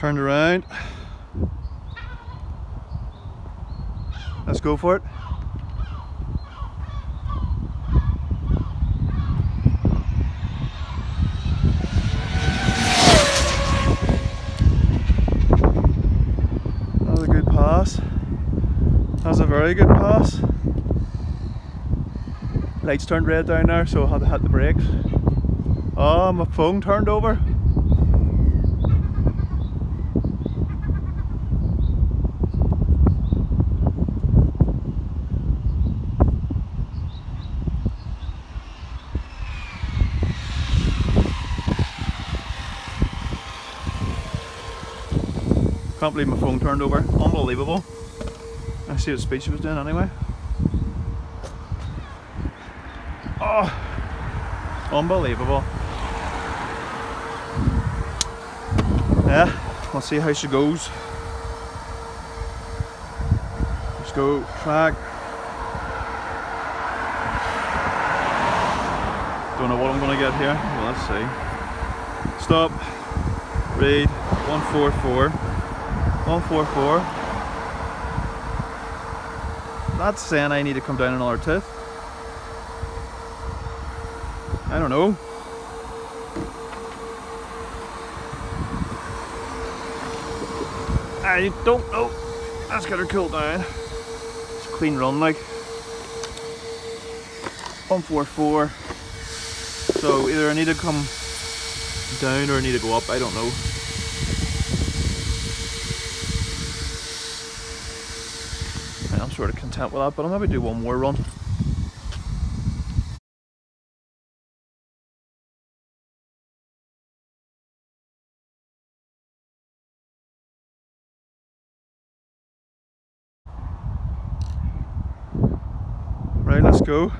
Turned around. Let's go for it. That was a good pass. That was a very good pass. Lights turned red down there, so I had to hit the brakes. Oh, my phone turned over. Can't believe my phone turned over. Unbelievable. I see what speed she was doing anyway. Oh, unbelievable. Yeah, we'll see how she goes. Let's go, track. Don't know what I'm going to get here. Well, let's see. Stop. Read. 144. 144. That's saying I need to come down another tooth. I don't know. I don't know. Let's get her cooled down. It's a clean run, like. 144. So either I need to come down or I need to go up. I don't know. I'm sort of content with that, but I'll maybe do one more run. Right, let's go.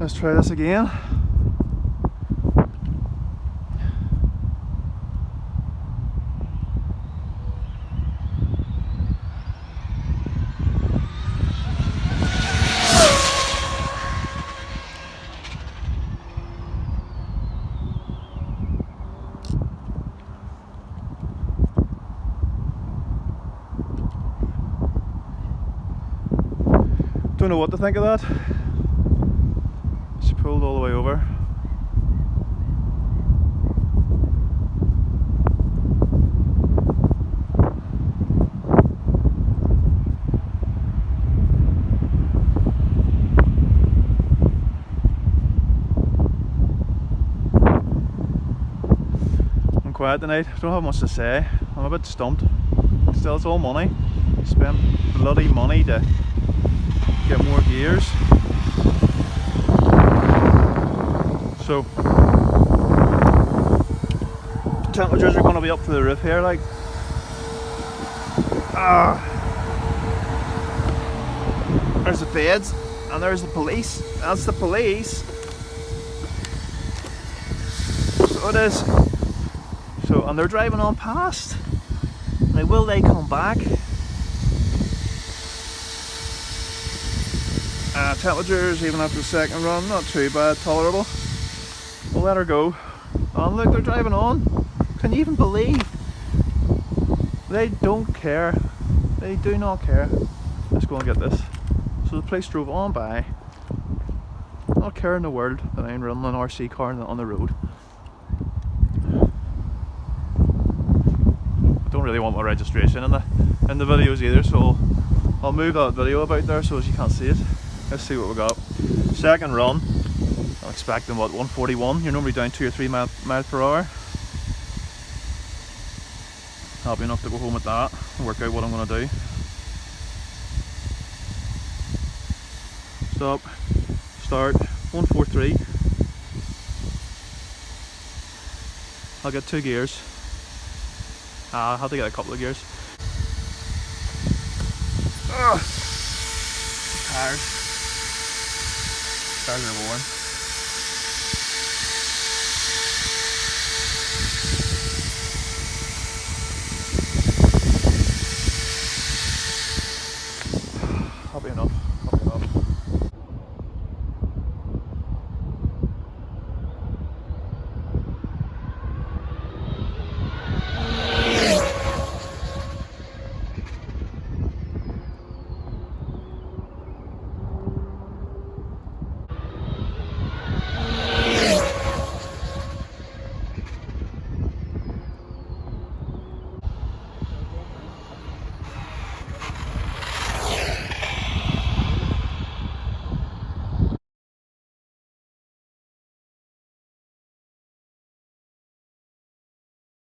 Let's try this again. Don't know what to think of that. She pulled all the way over. I'm quiet tonight. I don't have much to say. I'm a bit stumped. Still, it's all money. Spent bloody money to get more gears. So temperatures are going to be up to the roof here, like. There's the feds and there's the police. That's the police. So it is. So, and they're driving on past. Now, will they come back? Temperatures, even after the second run, not too bad, tolerable. We'll let her go. Oh, look, they're driving on. Can you even believe? They don't care. They do not care. Let's go and get this. So the police drove on by. Not care in the world that I'm running an RC car on the road. I don't really want my registration in the videos either, so I'll move that video about there so as you can't see it. Let's see what we got. Second run. I'm expecting what, 141? You're normally down 2 or 3 miles per hour. That'll be enough to go home with that and work out what I'm going to do. Stop. Start. 143. I'll get 2 gears. I'll have to get a couple of gears. Tired. Tires are worn.